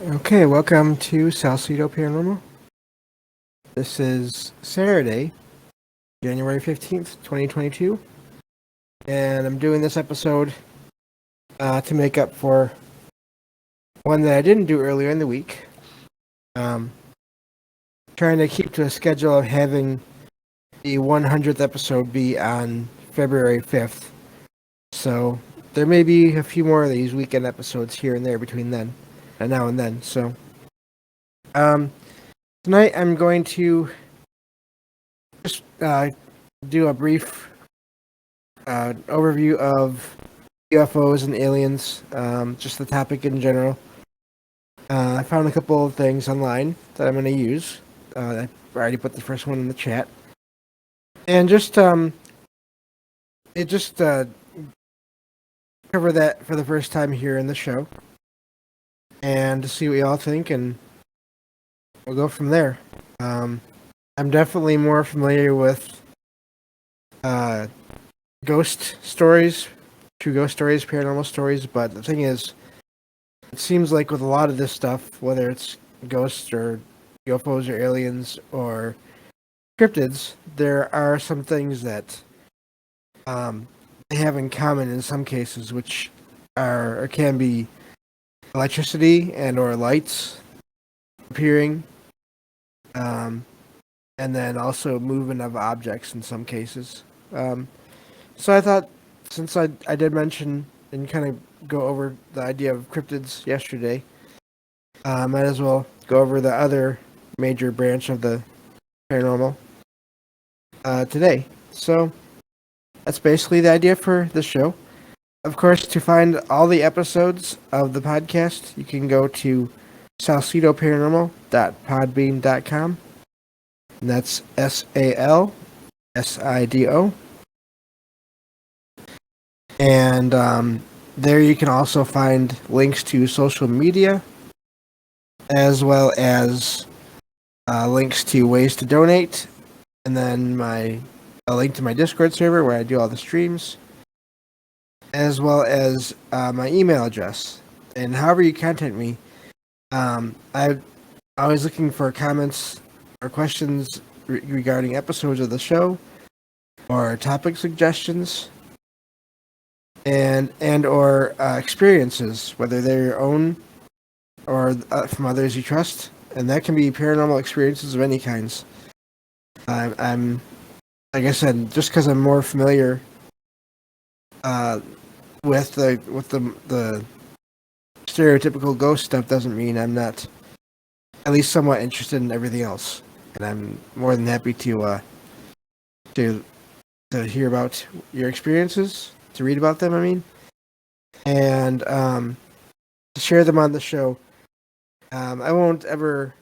Okay, welcome to Salcedo Paranormal. This is Saturday, January 15th, 2022, and I'm doing this episode to make up for one that I didn't do earlier in the week. Um, Trying to keep to a schedule of having the 100th episode be on February 5th, so there may be a few more of these weekend episodes here and there between then and now and then. So um, tonight I'm going to just do a brief overview of UFOs and aliens, just the topic in general. I found a couple of things online that I'm going to use. I already put the first one in the chat, and just it just cover that for the first time here in the show, and to see what y'all think, and we'll go from there. I'm definitely more familiar with uh, ghost stories, true ghost stories, paranormal stories, but the thing is, it seems like with a lot of this stuff, whether it's ghosts or UFOs or aliens or cryptids, there are some things that they have in common in some cases, which are or can be electricity and or lights appearing, um, and then also movement of objects in some cases. So I thought, since I did mention and kind of go over the idea of cryptids yesterday, might as well go over the other major branch of the paranormal today. So that's basically the idea for the show. Of course, to find all the episodes of the podcast, you can go to salcidoparanormal.podbean.com. And that's SALSIDO. And there you can also find links to social media, as well as links to ways to donate, and then a link to my Discord server where I do all the streams, as well as my email address. And however you contact me, I'm always looking for comments or questions regarding episodes of the show, or topic suggestions, and or experiences, whether they're your own or from others you trust, and that can be paranormal experiences of any kinds. I'm like I said, just because I'm more familiar uh, with the stereotypical ghost stuff doesn't mean I'm not at least somewhat interested in everything else, and I'm more than happy to hear about your experiences, to read about them. I mean, and to share them on the show. I won't ever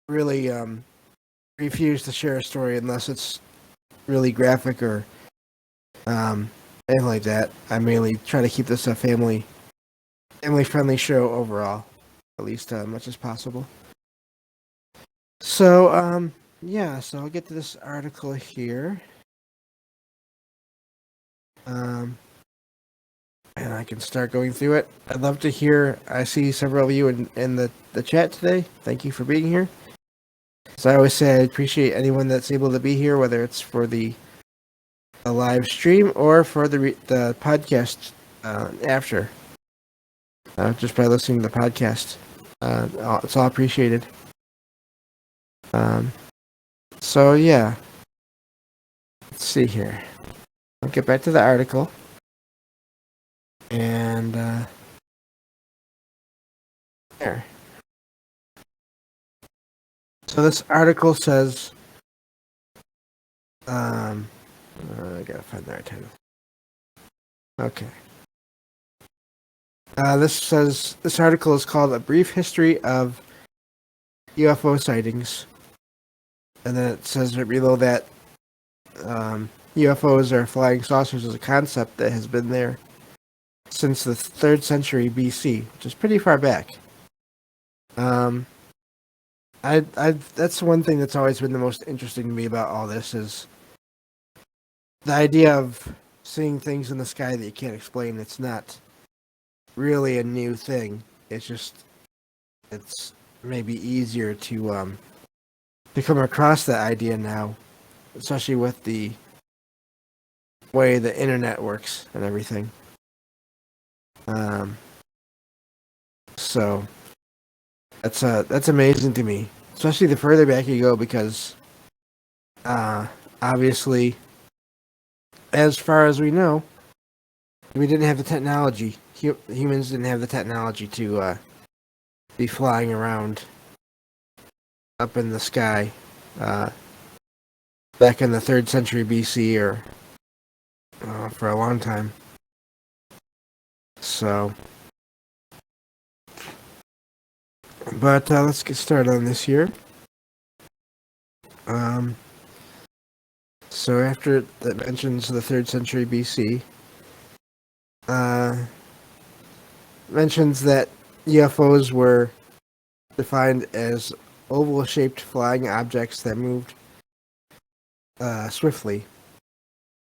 really refuse to share a story unless it's really graphic or anything like that. I mainly try to keep this a family friendly show overall, at least as much as possible. So yeah, so I'll get to this article here. And I can start going through it. I'd love to hear. I see several of you in the chat today. Thank you for being here. As I always say, I appreciate anyone that's able to be here, whether it's for the live stream or for the podcast after. Just by listening to the podcast, it's all appreciated. So yeah, let's see here. I'll get back to the article, and there. So this article says, I gotta find the right title. Okay. This article is called "A Brief History of UFO Sightings," and then it says right below that UFOs or flying saucers is a concept that has been there since the 3rd century BC, which is pretty far back. That's one thing that's always been the most interesting to me about all this is the idea of seeing things in the sky that you can't explain. It's not really a new thing. It's just it's maybe easier to come across that idea now, especially with the way the internet works and everything. Um, so that's amazing to me, especially the further back you go, because uh, obviously, as far as we know, we didn't have the technology. Humans didn't have the technology to be flying around up in the sky uh, back in the 3rd century BC or for a long time. So, but let's get started on this here. Um, so after that mentions the 3rd century BC, mentions that UFOs were defined as oval-shaped flying objects that moved swiftly.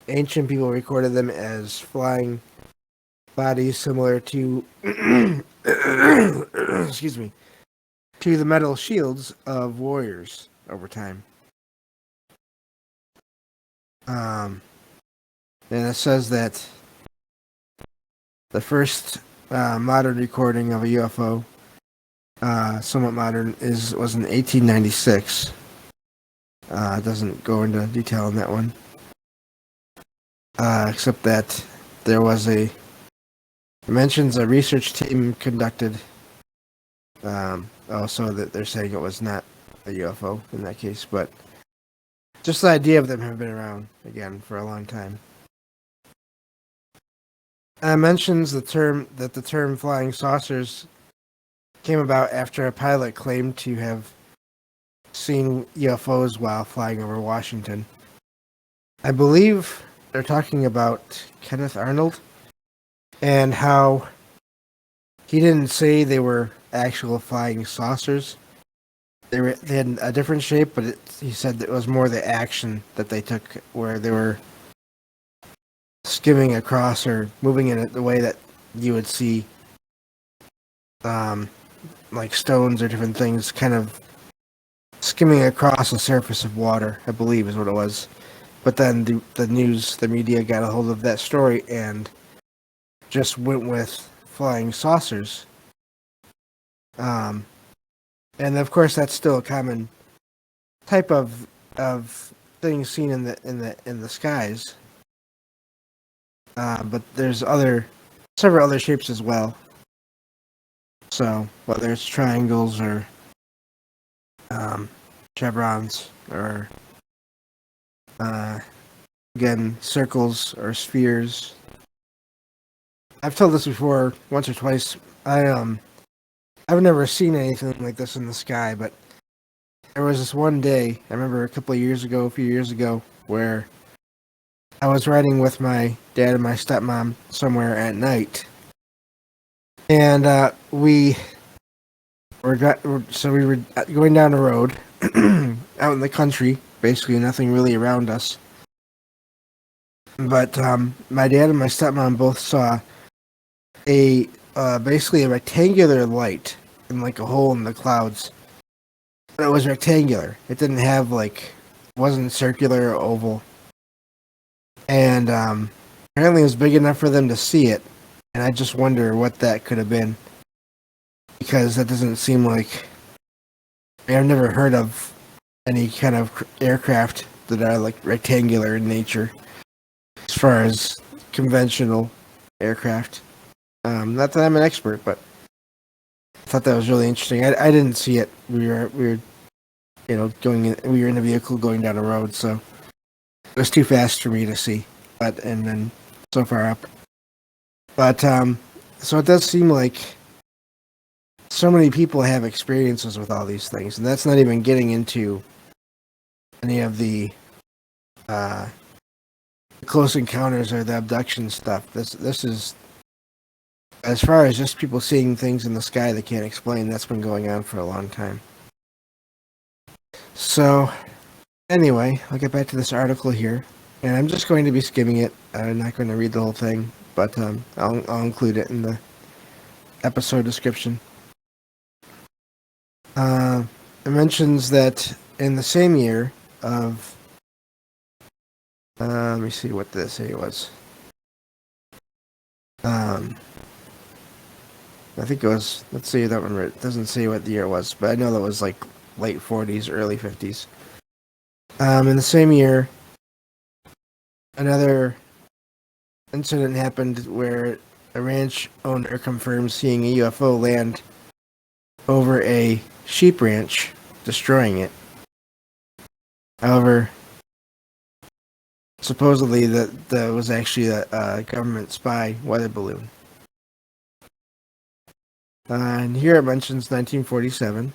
Ancient people recorded them as flying bodies similar to excuse me, to the metal shields of warriors over time. And it says that the first modern recording of a UFO, somewhat modern, was in 1896. It doesn't go into detail on that one, except that there was it mentions a research team conducted. So that they're saying it was not a UFO in that case, but just the idea of them have been around again for a long time. Mentions the term flying saucers came about after a pilot claimed to have seen UFOs while flying over Washington. I believe they're talking about Kenneth Arnold and how he didn't say they were actual flying saucers. They had a different shape, but he said it was more the action that they took, where they were skimming across or moving in it the way that you would see, like stones or different things, kind of skimming across the surface of water, I believe is what it was. But then the media got a hold of that story and just went with flying saucers. And of course, that's still a common type of thing seen in the skies. But there's several other shapes as well. So whether it's triangles or chevrons or again circles or spheres. I've told this before once or twice. I've never seen anything like this in the sky, but there was this one day, I remember a few years ago, where I was riding with my dad and my stepmom somewhere at night. And we were going down a road out in the country, basically nothing really around us. But my dad and my stepmom both saw basically a rectangular light in like a hole in the clouds. But it was rectangular. It didn't have wasn't circular or oval. And apparently it was big enough for them to see it. And I just wonder what that could have been. Because that doesn't seem like... I've never heard of any kind of aircraft that are like rectangular in nature. As far as conventional aircraft. Not that I'm an expert, but I thought that was really interesting. I didn't see it. We were we were in a vehicle going down a road, so it was too fast for me to see. And then so far up. But so it does seem like so many people have experiences with all these things, and that's not even getting into any of the close encounters or the abduction stuff. This is, as far as just people seeing things in the sky they can't explain. That's been going on for a long time. So anyway, I'll get back to this article here, and I'm just going to be skimming it. I'm not going to read the whole thing, but I'll include it in the episode description. Uh, it mentions that in the same year of, let me see what this say it was. I think it was, let's see that one, it doesn't say what the year it was, but I know that was like late 40s, early 50s. In the same year, another incident happened where a ranch owner confirmed seeing a UFO land over a sheep ranch, destroying it. However, supposedly that was actually a government spy weather balloon. And here it mentions 1947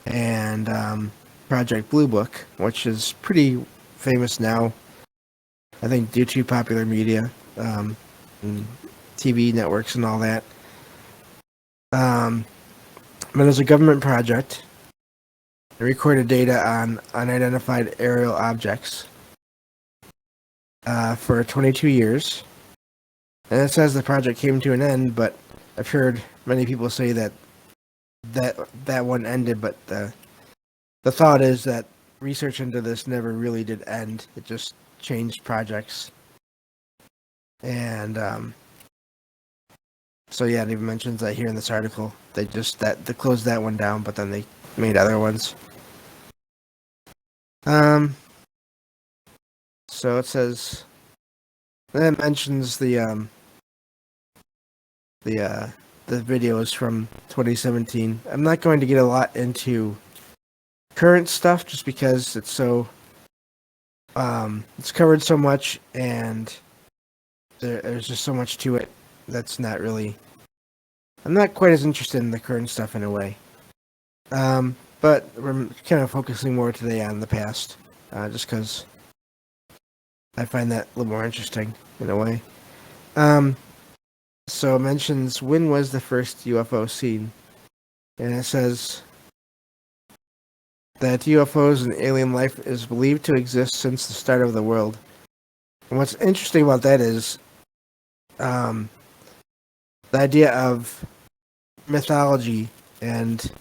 and Project Blue Book, which is pretty famous now, I think, due to popular media, and TV networks and all that. But as a government project, it recorded data on unidentified aerial objects for 22 years. And it says the project came to an end, but I've heard many people say that one ended, but the thought is that research into this never really did end. It just changed projects. And so yeah, it even mentions that here in this article. They closed that one down, but then they made other ones. So it says, then it mentions the videos from 2017. I'm not going to get a lot into current stuff just because it's so it's covered so much and there's just so much to it that's not really. I'm not quite as interested in the current stuff in a way. But we're kind of focusing more today on the past, just because I find that a little more interesting in a way. So it mentions when was the first UFO seen, and it says that UFOs and alien life is believed to exist since the start of the world. And what's interesting about that is the idea of mythology and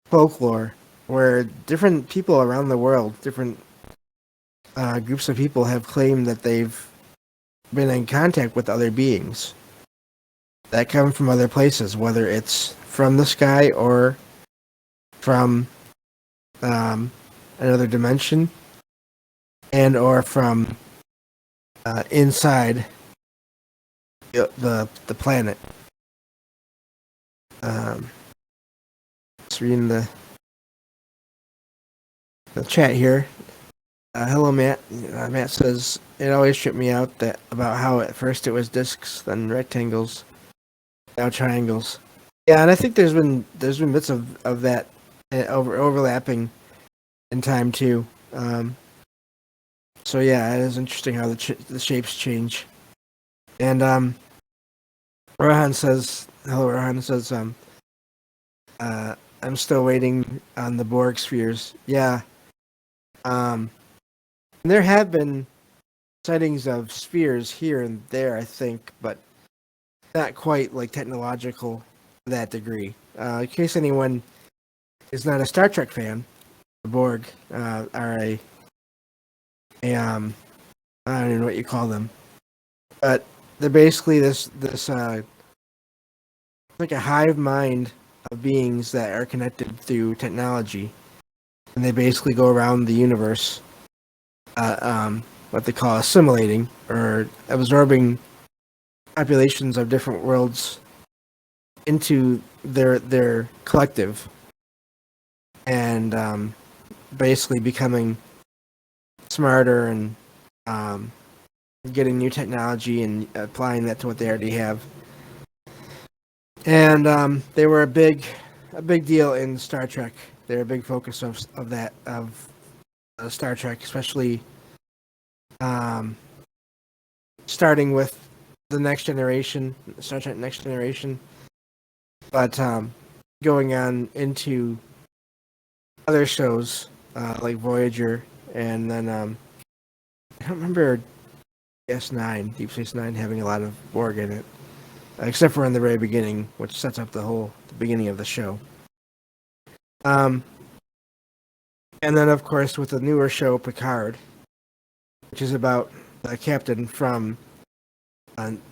folklore, where different people around the world, different groups of people have claimed that they've been in contact with other beings that come from other places, whether it's from the sky or from another dimension, and or from inside the planet. Just reading the chat here. Hello, Matt. Matt says it always tripped me out that about how at first it was discs, then rectangles, now triangles. Yeah, and I think there's been bits of that overlapping in time too. So yeah, it is interesting how the shapes change. And Rohan says, hello. Rohan says, I'm still waiting on the Borg spheres. Yeah. There have been sightings of spheres here and there, I think, but not quite like technological to that degree. In case anyone is not a Star Trek fan, the Borg are I don't even know what you call them, but they're basically this like a hive mind of beings that are connected through technology, and they basically go around the universe, what they call assimilating or absorbing populations of different worlds into their collective, and basically becoming smarter and getting new technology and applying that to what they already have. And they were a big deal in Star Trek. They're a big focus of that of Star Trek, especially starting with the Next Generation, Star Trek Next Generation, but going on into other shows like Voyager, and then I don't remember S9, Deep Space Nine, having a lot of Borg in it, except for in the very beginning, which sets up the beginning of the show. Um, and then, of course, with the newer show, Picard, which is about the captain from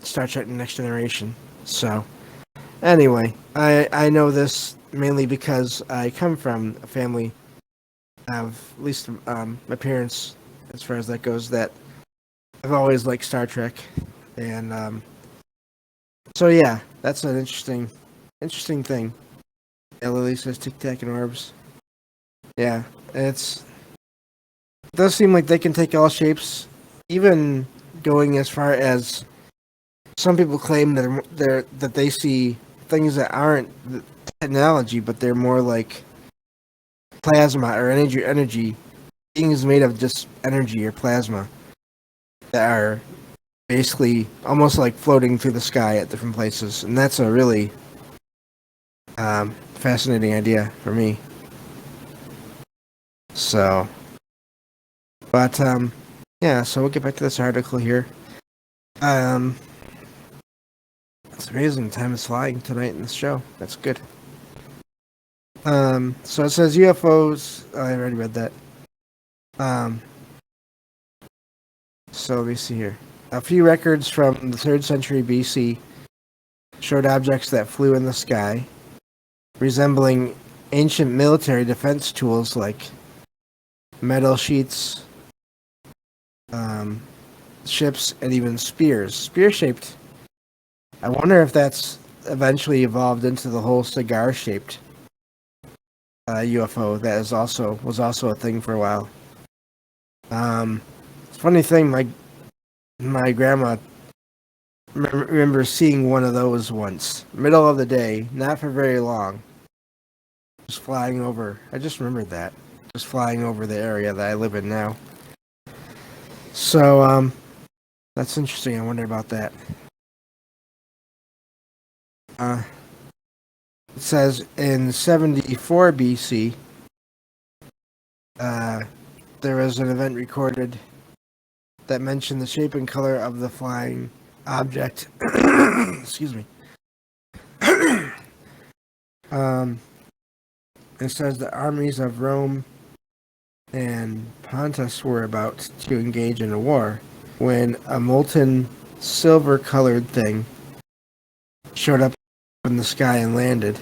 Star Trek Next Generation. So, anyway, I know this mainly because I come from a family of, at least my parents, as far as that goes, that I've always liked Star Trek. And so, yeah, that's an interesting thing. Yeah, Lily says Tic Tac and orbs. Yeah, it does seem like they can take all shapes, even going as far as some people claim that they see things that aren't technology, but they're more like plasma or energy things made of just energy or plasma that are basically almost like floating through the sky at different places, and that's a really fascinating idea for me. So, but yeah, so we'll get back to this article here. Um, it's amazing. Time is flying tonight in this show. That's good. So it says UFOs. Oh, I already read that. Um, so let me see here. A few records from the 3rd century BC showed objects that flew in the sky, resembling ancient military defense tools like metal sheets, um, ships, and even spears. Spear-shaped. I wonder if that's eventually evolved into the whole cigar-shaped UFO that was also a thing for a while. Funny thing, my grandma remember seeing one of those once, middle of the day, not for very long, just flying over. I just remembered that, just flying over the area that I live in now. So that's interesting. I wonder about that. It says in 74 BC, there was an event recorded that mentioned the shape and color of the flying object. Excuse me. um, it says the armies of Rome and Pontus were about to engage in a war when a molten silver-colored thing showed up in the sky and landed.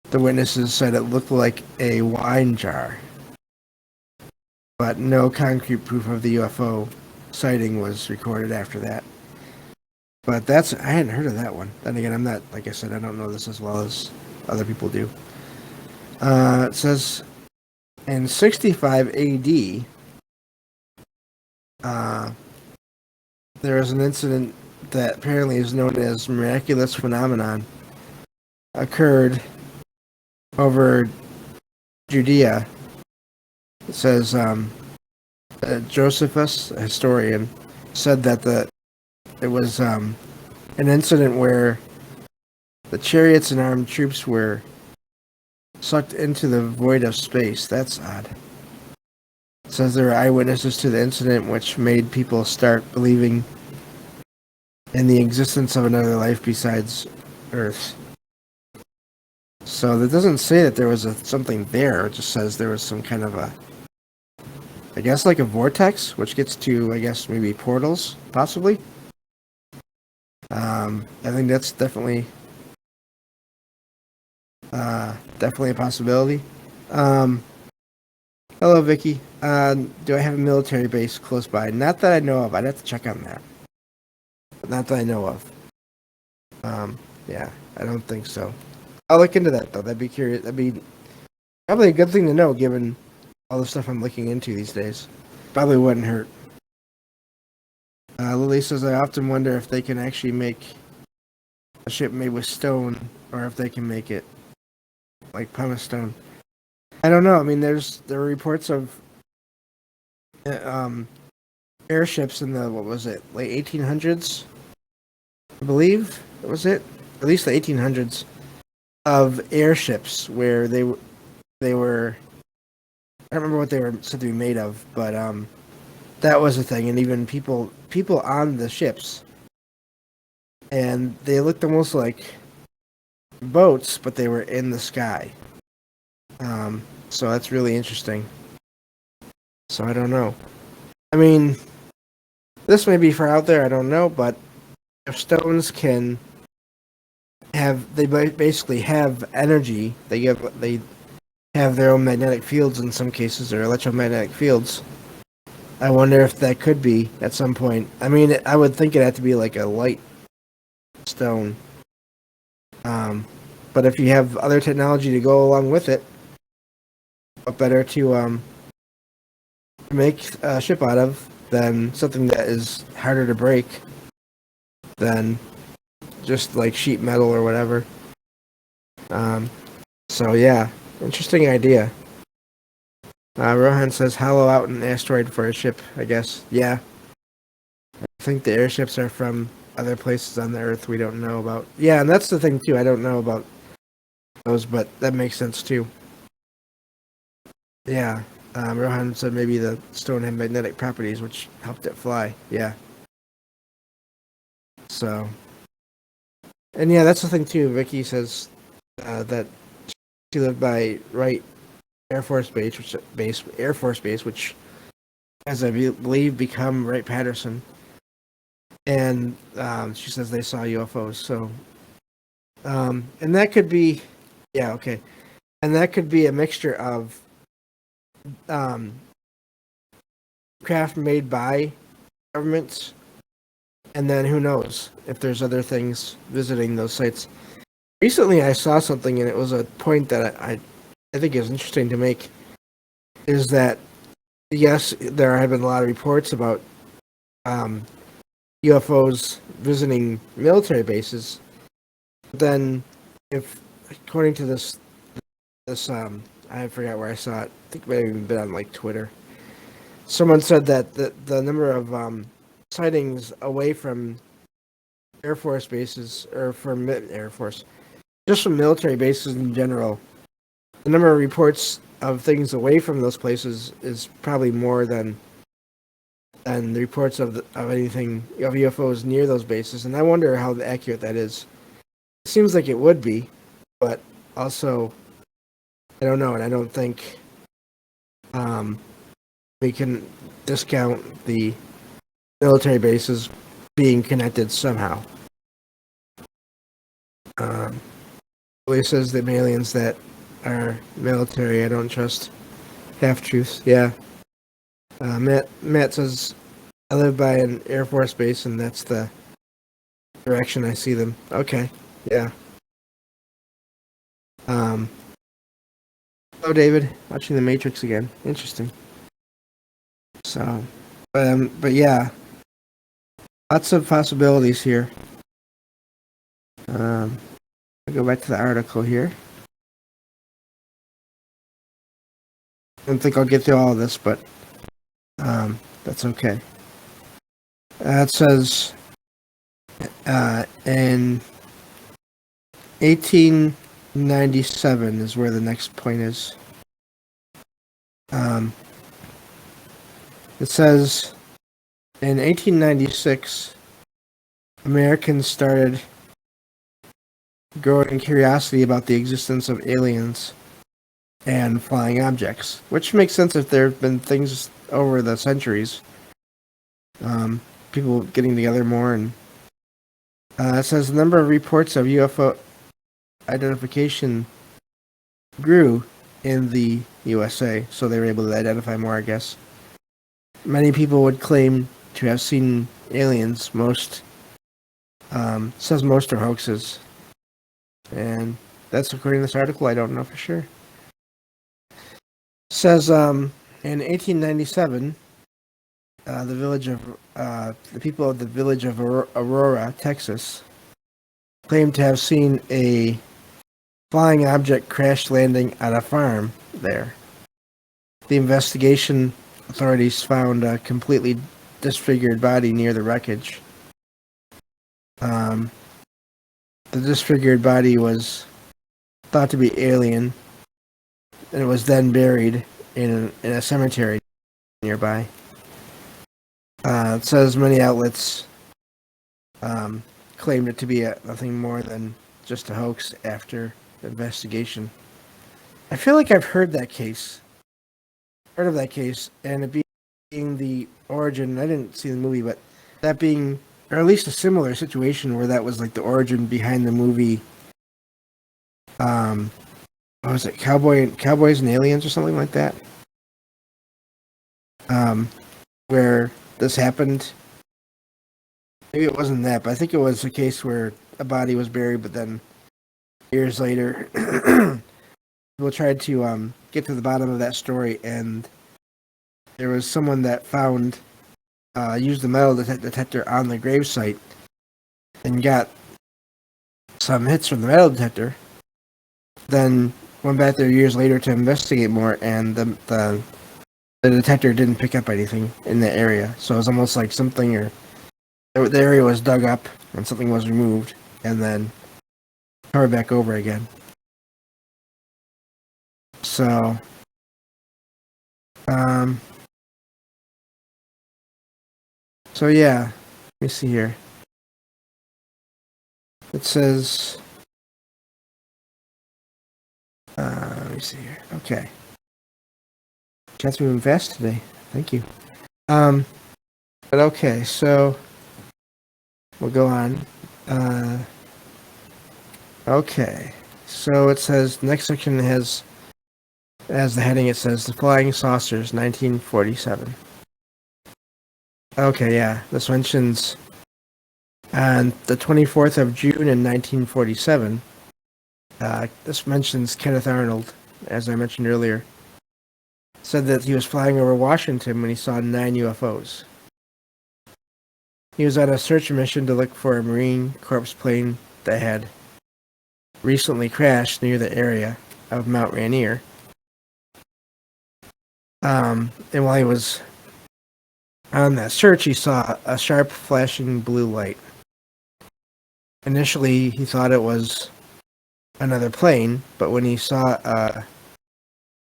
The witnesses said it looked like a wine jar, but no concrete proof of the UFO sighting was recorded after that. But I hadn't heard of that one. Then again, I'm not, like I said, I don't know this as well as other people do. It says in 65 AD, there was an incident that apparently is known as miraculous phenomenon occurred over Judea. It says Josephus, a historian, said that it was an incident where the chariots and armed troops were sucked into the void of space. That's odd. It says there were eyewitnesses to the incident, which made people start believing in the existence of another life besides Earth. So that doesn't say that there was something there. It just says there was some kind of I guess like a vortex, which gets to, I guess, maybe portals, possibly. I think that's definitely a possibility. Hello, Vicky. Do I have a military base close by? Not that I know of. I'd have to check on that. Not that I know of. Yeah, I don't think so. I'll look into that though. That'd be curious. That'd be probably a good thing to know, given all the stuff I'm looking into these days. Probably wouldn't hurt. Lily says, I often wonder if they can actually make a ship made with stone, or if they can make it like pumice stone. I don't know. I mean, there are reports of airships in the, what was it, late 1800s, I believe. Was it? At least the 1800s, of airships where they were. I don't remember what they were said to be made of, but that was a thing. And even people on the ships, and they looked almost like boats, but they were in the sky. So that's really interesting. So I don't know. I mean, this may be far out there. I don't know, but if stones can basically have energy. They have their own magnetic fields in some cases, or electromagnetic fields. I wonder if that could be at some point. I mean, I would think it had to be like a light stone. Um, but if you have other technology to go along with it, what better to make a ship out of than something that is harder to break than just like sheet metal or whatever. Um, so yeah, interesting idea. Rohan says hollow out an asteroid for a ship, I guess. Yeah. I think the airships are from other places on the Earth we don't know about. Yeah, and that's the thing too. I don't know about those, but that makes sense too. Yeah. Rohan said maybe the stone had magnetic properties which helped it fly. Yeah. So, and yeah, that's the thing too. Vicky says that she lived by Wright Air Force Base, which has I believe become Wright Patterson. And she says they saw UFOs. So, and that could be, yeah, okay, and that could be a mixture of um, craft made by governments, and then who knows if there's other things visiting those sites. Recently, I saw something, and it was a point that I think is interesting to make. Is that yes, there have been a lot of reports about um, UFOs visiting military bases. But then, if according to this I forgot where I saw it. I think it may have even been on like Twitter. Someone said that the number of sightings away from Air Force bases or from Air Force, just from military bases in general, the number of reports of things away from those places is probably more than the reports of anything of UFOs near those bases. And I wonder how accurate that is. It seems like it would be, but also I don't know, and I don't think um, we can discount the military bases being connected somehow. Um, Willie says that aliens that are military, I don't trust. Half truths, yeah. Matt says I live by an Air Force base, and that's the direction I see them. Okay, yeah. Um, hello, David. Watching The Matrix again. Interesting. So, but yeah, lots of possibilities here. I'll go back to the article here. I don't think I'll get through all of this, but that's okay. It says in 1897 is where the next point is. It says in 1896, Americans started growing curiosity about the existence of aliens and flying objects, which makes sense if there have been things over the centuries. People getting together more, and it says the number of reports of UFO identification grew in the USA, so they were able to identify more, I guess. Many people would claim to have seen aliens. Most says most are hoaxes, and that's according to this article. I don't know for sure. Says in 1897, the people of the village of Aurora, Texas, claimed to have seen a flying object crash landing at a farm there. The investigation authorities found a completely disfigured body near the wreckage. The disfigured body was thought to be alien, and it was then buried in a cemetery nearby. It says many outlets claimed it to be nothing more than just a hoax after the investigation. I feel like I've heard that case, heard of that case, and it being the origin. I didn't see the movie, but that being, or at least a similar situation where that was like the origin behind the movie. Um, what was it, Cowboys and Aliens or something like that? Um, where this happened. Maybe it wasn't that, but I think it was a case where a body was buried, but then years later, people tried to get to the bottom of that story, and there was someone that found used the metal detector on the gravesite and got some hits from the metal detector. Then went back there years later to investigate more, and the detector didn't pick up anything in the area. So it was almost like something, or the area was dug up and something was removed, and then covered back over again. So, um, so yeah, let me see here. It says, let me see here. Okay, chat's moving fast today. Thank you. Um, but okay, so we'll go on. Okay, so it says next section has as the heading. It says the Flying Saucers, 1947. Okay, yeah, this mentions on the 24th of June in 1947. This mentions Kenneth Arnold, as I mentioned earlier. Said that he was flying over Washington when he saw 9 UFOs. He was on a search mission to look for a Marine Corps plane that had recently crashed near the area of Mount Rainier. And while he was on that search, he saw a sharp flashing blue light. Initially, he thought it was another plane, but when he saw a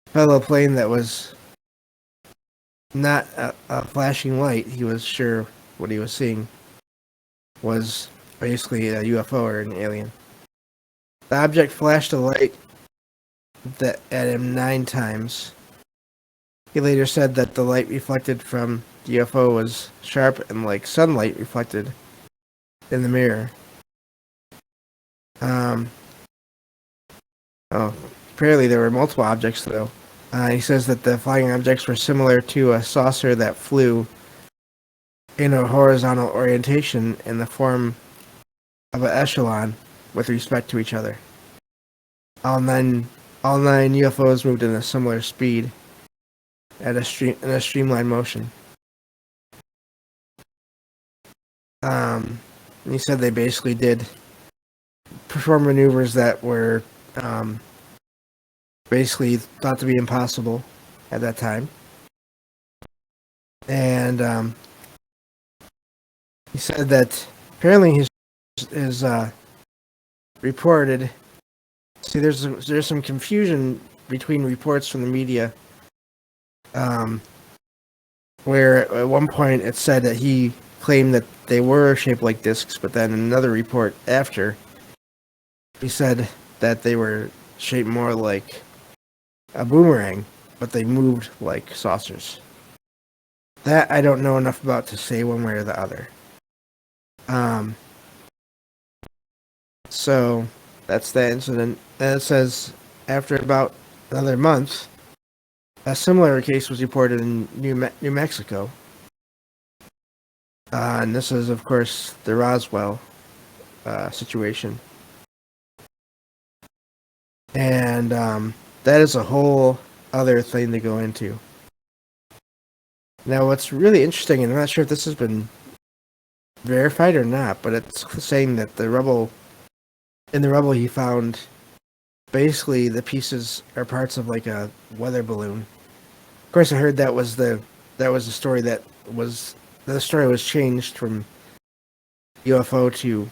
fellow plane that was not a flashing light, he was sure what he was seeing was basically a UFO or an alien. The object flashed a light at him 9 times. He later said that the light reflected from the UFO was sharp and like sunlight reflected in the mirror. Um, apparently there were multiple objects though. He says that the flying objects were similar to a saucer that flew in a horizontal orientation in the form of an echelon with respect to each other. All nine UFOs moved in a similar speed in a streamlined motion. He said they basically did perform maneuvers that were basically thought to be impossible at that time. And he said that apparently his reported. See, there's some confusion between reports from the media, where at one point it said that he claimed that they were shaped like discs, but then in another report after, he said that they were shaped more like a boomerang, but they moved like saucers. That I don't know enough about to say one way or the other. So that's that incident. And it says after about another month, a similar case was reported in New Mexico. And this is, of course, the Roswell situation. And that is a whole other thing to go into. Now, what's really interesting, and I'm not sure if this has been verified or not, but it's saying that in the rubble he found basically the pieces are parts of like a weather balloon. Of course, I heard that was the story the story was changed from UFO to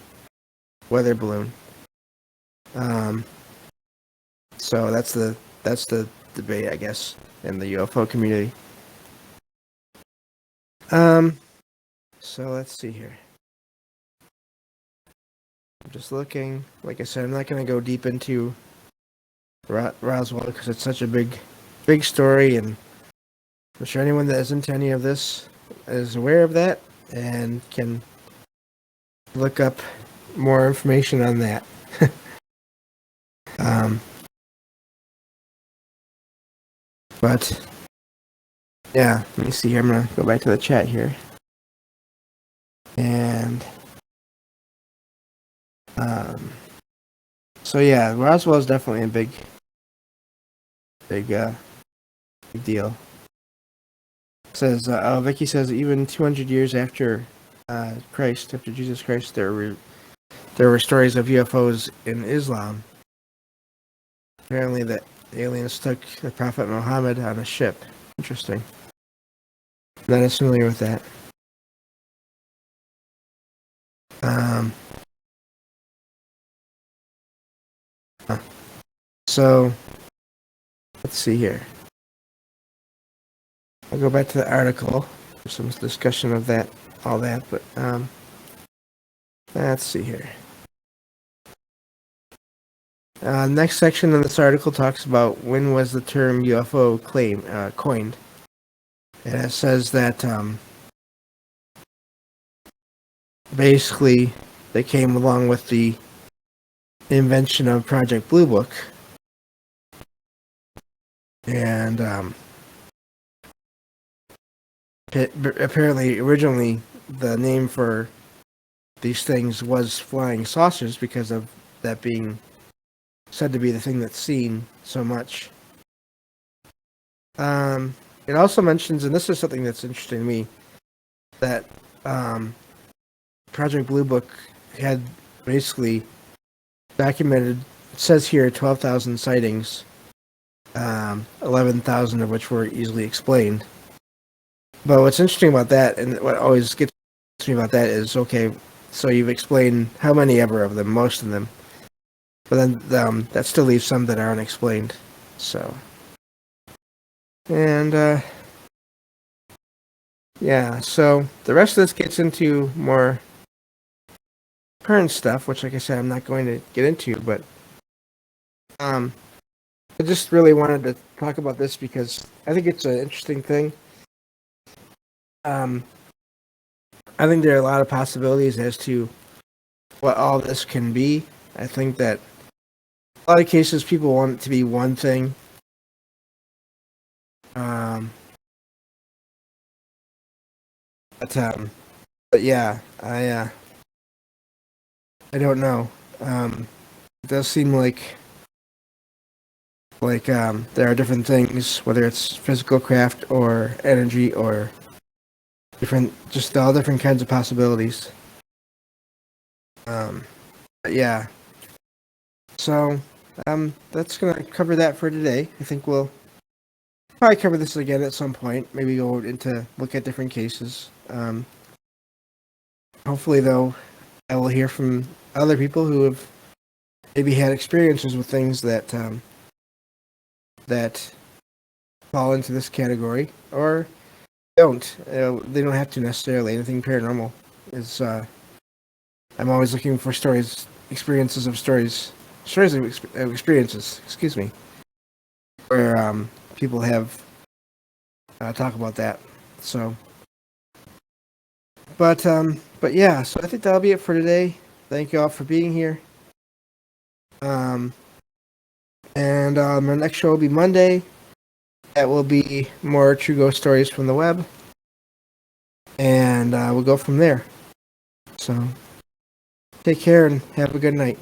weather balloon. So that's the debate, I guess, in the UFO community. So let's see here. I'm just looking. Like I said, I'm not going to go deep into Roswell because it's such a big story, and I'm sure anyone that is into any of this is aware of that and can look up more information on that. um, but yeah, let me see here. I'm gonna go back to the chat here, and so yeah, Roswell is definitely a big deal. Says Vicky says even 200 years after after Jesus Christ, there were stories of UFOs in Islam. Apparently, that aliens took the Prophet Muhammad on a ship. Interesting. Not as familiar with that. So let's see here. I'll go back to the article for some discussion of that, all that. But let's see here. Next section of this article talks about when was the term UFO coined. And it says that basically they came along with the invention of Project Blue Book. And apparently, originally, the name for these things was flying saucers because of that being said to be the thing that's seen so much. It also mentions, and this is something that's interesting to me, that Project Blue Book had basically documented, it says here, 12,000 sightings, 11,000 of which were easily explained. But what's interesting about that, and what always gets me about that, is okay, so you've explained how many ever of them, most of them, but then that still leaves some that are unexplained. So, and yeah, so the rest of this gets into more current stuff, which, like I said, I'm not going to get into, but I just really wanted to talk about this because I think it's an interesting thing. I think there are a lot of possibilities as to what all this can be. I think that a lot of cases people want it to be one thing. But yeah, I don't know. It does seem like there are different things, whether it's physical craft or energy or just all different kinds of possibilities. But yeah. So, that's gonna cover that for today. I think we'll probably cover this again at some point. Maybe go into look at different cases. Hopefully, though, I will hear from other people who have maybe had experiences with things that that fall into this category, or don't. They don't have to necessarily. Anything paranormal is. I'm always looking for experiences of experiences. Excuse me, where people have talk about that. So, but yeah. So I think that'll be it for today. Thank you all for being here. And my next show will be Monday. That will be more true ghost stories from the web. And we'll go from there. So, take care and have a good night.